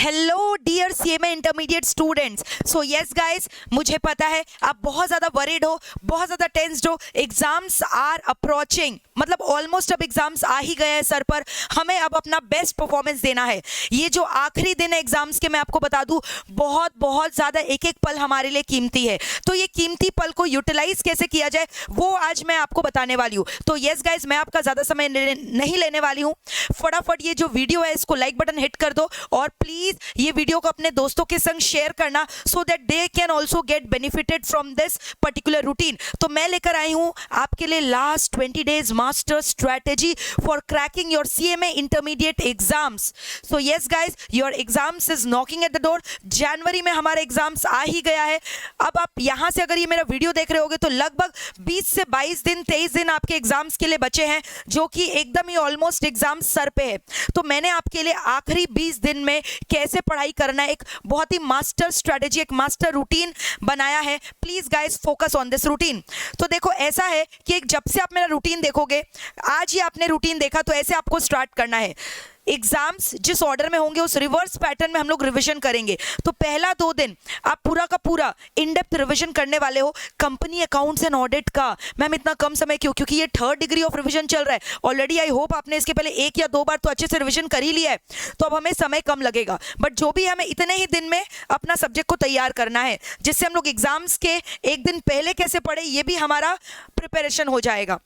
Hello dear CMA intermediate students. So yes guys, मुझे पता है आप बहुत ज़्यादा वरीड हो, बहुत ज़्यादा टेंस्ड हो। एग्जाम्स आर अप्रोचिंग, मतलब ऑलमोस्ट अब एग्जाम्स आ ही गए हैं सर पर। हमें अब अपना बेस्ट परफॉर्मेंस देना है। ये जो आखिरी दिन है एग्जाम्स के, मैं आपको बता दूं बहुत बहुत ज़्यादा एक एक पल हमारे लिए कीमती है। तो ये कीमती पल को यूटिलाइज कैसे किया जाए वो आज मैं आपको बताने वाली हूँ। तो यस गाइज, मैं आपका ज़्यादा समय नहीं लेने वाली हूँ। फटाफट ये जो वीडियो है इसको लाइक बटन हिट कर दो और प्लीज ये वीडियो को अपने दोस्तों के संग शेयर करना, so that they can also get benefited from this particular routine. तो मैं लेकर आई हूँ आपके लिए last 20 days master strategy for cracking your CMA intermediate exams. So yes guys, your exams is knocking at the door. जनवरी में हमारा एग्जाम्स आ ही गया है। अब आप यहाँ से अगर ये मेरा वीडियो देख रहे होगे तो लगभग 20 से 22 दिन 23 दिन आपके एग्जाम्स के लिए बचे हैं, जो कि एकदम ही ऑलमोस्ट एग्जाम सर पे है। तो मैंने आपके लिए आखिरी 20 दिन में कैसे पढ़ाई करना है एक बहुत ही मास्टर स्ट्रेटेजी, एक मास्टर रूटीन बनाया है। Please guys focus on this routine. तो देखो ऐसा है कि जब से आप मेरा रूटीन देखोगे, आज ही आपने रूटीन देखा तो ऐसे आपको स्टार्ट करना है। एग्जाम्स जिस ऑर्डर में होंगे उस रिवर्स पैटर्न में हम लोग रिवीजन करेंगे। तो पहला 2 दिन आप पूरा का पूरा इन डेप्थ रिवीजन करने वाले हो कंपनी अकाउंट्स एंड ऑडिट का। मैम इतना कम समय क्यों? क्योंकि ये 3rd डिग्री ऑफ रिवीजन चल रहा है ऑलरेडी। आई होप आपने इसके पहले 1 या 2 बार तो अच्छे से रिवीजन कर ही लिया है, तो अब हमें समय कम लगेगा। बट जो भी हमें इतने ही दिन में अपना सब्जेक्ट को तैयार करना है, जिससे हम लोग एग्जाम्स के 1 दिन पहले कैसे पढ़े ये भी हमारा प्रिपरेशन हो जाएगा।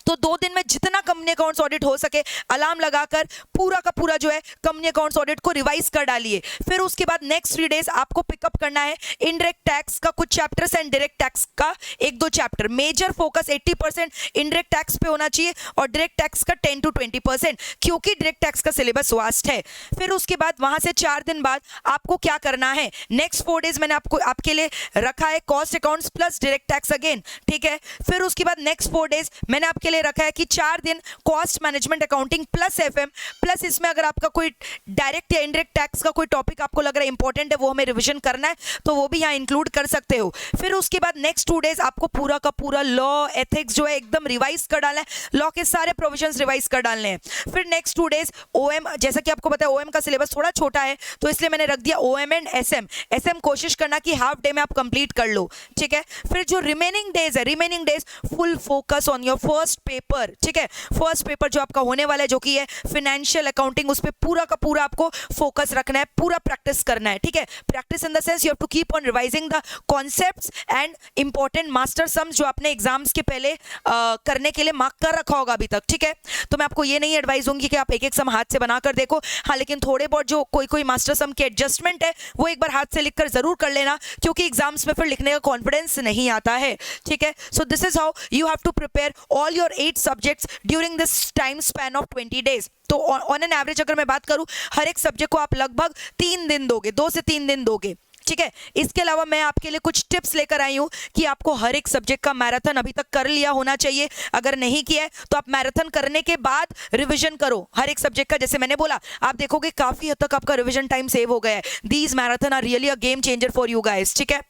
तो 2 दिन में जितना कंपनी अकाउंट्स ऑडिट हो सके अलार्म लगाकर पूरा का पूरा जो है कंपनी अकाउंट्स ऑडिट को रिवाइज कर डालिए। फिर उसके बाद नेक्स्ट 3 डेज आपको पिकअप करना है इनडायरेक्ट टैक्स का कुछ चैप्टर्स एंड डायरेक्ट टैक्स का 1-2 chapter. Major focus 80% indirect tax पे होना चाहिए और डायरेक्ट टैक्स का 10 to 20%, क्योंकि डायरेक्ट टैक्स का सिलेबस वास्ट है। फिर उसके बाद वहां से 4 दिन बाद आपको क्या करना है, नेक्स्ट 4 डेज मैंने आपके लिए रखा है cost accounts plus direct tax again, ठीक है। फिर उसके बाद नेक्स्ट 4 डेज मैंने आपके लिए रखा है कि 4 दिन cost management accounting plus FM plus इसमें अगर आपका कोई डायरेक्ट या इनडायरेक्ट टैक्स का कोई टॉपिक आपको लग रहा है इंपॉर्टेंट है, वो हमें रिवीजन करना है, तो वो भी यहाँ इंक्लूड कर सकते हो। फिर उसके बाद नेक्स्ट 2 डेज आपको पूरा का पूरा लॉ एथिक्स जो है एकदम रिवाइज कर डालना है, लॉ के सारे प्रोविजंस रिवाइज कर डालने हैं। फिर नेक्स्ट 2 डेज ओएम, जैसा कि आपको पता है ओएम का सिलेबस थोड़ा छोटा है तो इसलिए मैंने रख दिया ओएम एंड एसएम कोशिश करना कि हाफ डे में आप कंप्लीट कर लो, ठीक है। फिर जो रिमेनिंग डेज है, remaining days full focus on your first paper, ठीक है। फर्स्ट पेपर जो आपका होने वाला है जो कि है फाइनेंशियल अकाउंटिंग, उस पे पूरा का पूरा आपको फोकस रखना है, पूरा प्रैक्टिस करना है, ठीक है। Practice in the sense you have to keep on revising the concepts and important master sums जो आपने एग्जाम्स के पहले करने के लिए मार्क कर रखा होगा अभी तक, ठीक है। तो मैं आपको ये नहीं एडवाइस दूंगी कि आप एक सम हाथ से बनाकर देखो, हाँ, लेकिन थोड़े बहुत जो कोई मास्टर सम के एडजस्टमेंट है वो एक बार हाथ से लिखकर जरूर कर लेना, क्योंकि एग्जाम्स में फिर लिखने का कॉन्फिडेंस नहीं आता है, ठीक है। So this is how you have to prepare all your 8 subjects during this time span of 20 days. तो ऑन एन एवरेज अगर मैं बात करूं, हर एक सब्जेक्ट को आप लगभग 3 दिन दोगे, 2 से 3 दिन दोगे, ठीक है। इसके अलावा मैं आपके लिए कुछ टिप्स लेकर आई हूं कि आपको हर एक सब्जेक्ट का मैराथन अभी तक कर लिया होना चाहिए। अगर नहीं किया है तो आप मैराथन करने के बाद रिवीजन करो हर एक सब्जेक्ट का। जैसे मैंने बोला, आप देखोगे काफी हद तक आपका रिवीजन टाइम सेव हो गया है। These marathon are really a game changer for you guys, ठीक है।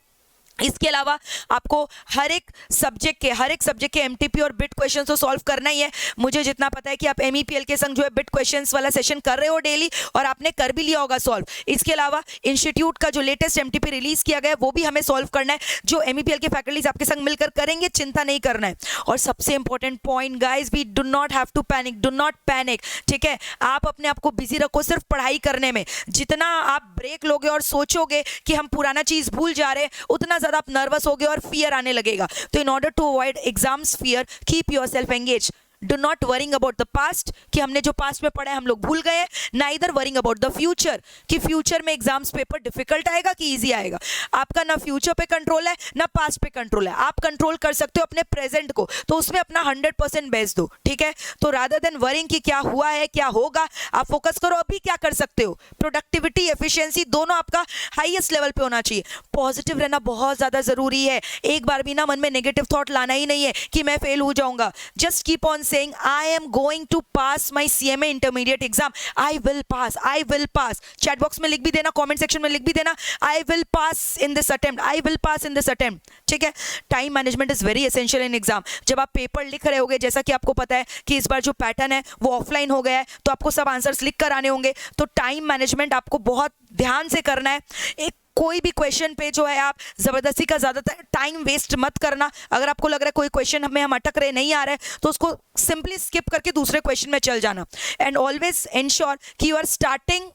इसके अलावा आपको हर एक सब्जेक्ट के एमटीपी और बिट क्वेश्चंस तो सॉल्व करना ही है। मुझे जितना पता है कि आप एमईपीएल के संग जो है बिट क्वेश्चंस वाला सेशन कर रहे हो डेली, और आपने कर भी लिया होगा सॉल्व। इसके अलावा इंस्टीट्यूट का जो लेटेस्ट एमटीपी रिलीज किया गया है वो भी हमें सॉल्व करना है, जो एमईपीएल के फैकल्टीज आपके संग मिलकर करेंगे, चिंता नहीं करना है। और सबसे important point guys, we do not have to panic, do not panic, ठीक है। आप अपने आप को बिजी रखो सिर्फ पढ़ाई करने में। जितना आप ब्रेक लोगे और सोचोगे कि हम पुराना चीज भूल जा रहे हैं, उतना आप नर्वस होगे और फियर आने लगेगा। तो in order to avoid exams fear, keep yourself engage. Do not worrying about the past कि हमने जो पास्ट में पढ़ा है हम लोग भूल गए, neither worrying about the future कि फ्यूचर में एग्जाम्स पेपर डिफिकल्ट आएगा कि इजी आएगा। आपका ना फ्यूचर पे कंट्रोल है ना पास्ट पे कंट्रोल है। आप कंट्रोल कर सकते हो अपने प्रेजेंट को, तो उसमें अपना 100% बेस्ट दो, ठीक है। तो रादर देन वरिंग कि क्या हुआ है क्या होगा, आप फोकस करो अभी क्या कर सकते हो। प्रोडक्टिविटी, एफिशिएंसी दोनों आपका हाईएस्ट लेवल पे होना चाहिए। पॉजिटिव रहना बहुत ज्यादा जरूरी है। एक बार भी ना मन में नेगेटिव थॉट लाना ही नहीं है कि मैं फेल हो जाऊंगा। Just keep on saying I am going to pass my CMA intermediate exam. I will pass. I will pass. Chat box में लिख भी देना, comment section में लिख भी देना, I will pass in this attempt. I will pass in this attempt. ठीक है. Time management is very essential in exam. जब आप पेपर लिख रहे होगे, जैसा कि आपको पता है कि इस बार जो पैटर्न है वो ऑफलाइन हो गया है, तो आपको सब आंसर्स लिख कर आने होंगे, तो टाइम मैनेजमेंट आपको बहुत ध्यान से करना है. एक कोई भी क्वेश्चन पे जो है आप जबरदस्ती का ज्यादातर टाइम वेस्ट मत करना. अगर आपको लग रहा है कोई क्वेश्चन हमें हम अटक रहे नहीं आ रहा है, तो उसको सिंपली स्किप करके दूसरे क्वेश्चन में चल जाना. एंड ऑलवेज इंश्योर कि you are starting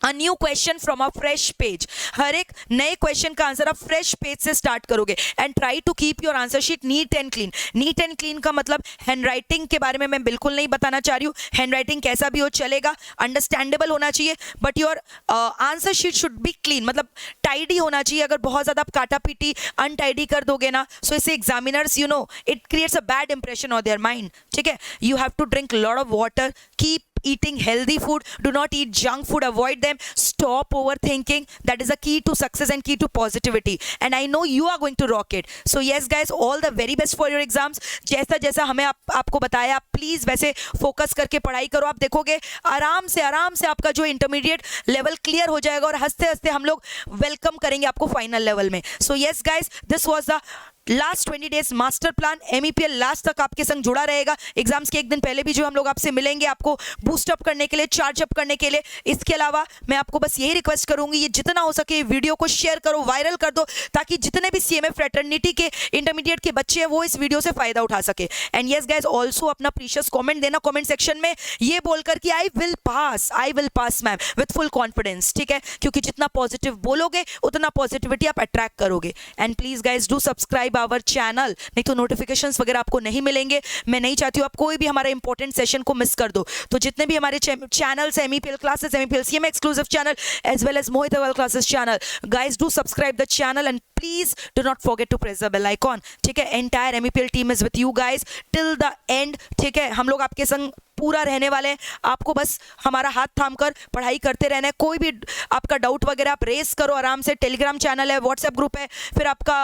a new question from a fresh page. हर एक नए क्वेश्चन का आंसर आप फ्रेश पेज से स्टार्ट करोगे. And try to keep your answer sheet neat and clean. Neat and clean का मतलब हैंडराइटिंग के बारे में मैं बिल्कुल नहीं बताना चाह रही हूँ. हैंडराइटिंग कैसा भी हो चलेगा, अंडरस्टैंडेबल होना चाहिए, but your answer sheet should be clean. मतलब टाइडी होना चाहिए. अगर बहुत ज़्यादा आप काटा पीटी अनटाइडी कर दोगे ना, सो इससे examiners you know it creates a bad impression on their mind. ठीक है. You have to drink lot of water. Keep eating healthy food. Do not eat junk food. Avoid them. Stop overthinking. That is a key to success and key to positivity. And I know you are going to rock it. So yes guys, all the very best for your exams. जैसा जैसा हमें आपको बताया, please वैसे focus करके पढ़ाई करो. आप देखोगे आराम से आपका जो इंटरमीडिएट लेवल क्लियर हो जाएगा और हंसते हंसते हम लोग वेलकम करेंगे आपको फाइनल लेवल में. सो yes guys, this was the last 20 days master plan. MEPL last तक आपके संग जुड़ा रहेगा. एग्जाम्स के एक दिन पहले भी जो हम लोग आपसे मिलेंगे, आपको बूस्ट अप करने के लिए, चार्ज अप करने के लिए. इसके अलावा मैं आपको बस यही रिक्वेस्ट करूंगी, ये जितना हो सके वीडियो को शेयर करो, वायरल कर दो, ताकि जितने भी CMA फ्रेटर्निटी के इंटरमीडिएट के बच्चे हैं वो इस वीडियो से फायदा उठा सके. एंड यस गाइज, ऑल्सो अपना प्रीशियस कॉमेंट देना कॉमेंट सेक्शन में, ये बोलकर कि I will pass ma'am with full confidence. ठीक है. क्योंकि जितना पॉजिटिव बोलोगे उतना पॉजिटिविटी आप अट्रैक्ट करोगे. And please guys do subscribe our channel, नहीं तो नोटिफिकेशंस वगैरह आपको नहीं मिलेंगे. मैं नहीं चाहती हूँ आप कोई भी हमारे इंपॉर्टेंट सेशन को मिस कर दो. तो जितने भी हमारे चैनल्स हैं, MEPL classes, MEPL CMA exclusive channel, as well as Mohit Agarwal classes channel, guys do subscribe the channel and please do not forget to press the bell icon. ठीक है. Entire MEPL team is with you guys till the end. ठीक है. हम लोग आपके संग पूरा रहने वाले हैं. आपको बस हमारा हाथ थामकर पढ़ाई करते रहना है. कोई भी आपका डाउट वगैरह आप रेस करो आराम से. टेलीग्राम चैनल है, व्हाट्सएप ग्रुप है, फिर आपका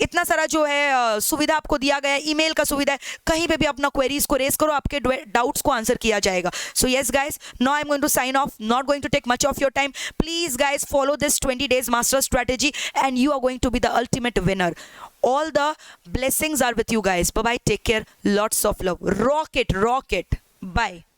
इतना सारा जो है सुविधा आपको दिया गया है, ईमेल का सुविधा है. कहीं पे भी अपना क्वेरीज को रेस करो, आपके डाउट्स को आंसर किया जाएगा. So yes guys, now I am going to sign off, not going to take much of your time. Please guys follow this 20 days master strategy and you are going to be the ultimate winner. All the blessings are with you guys. Bye bye. Take care. Lots of love. Rock it. Bye.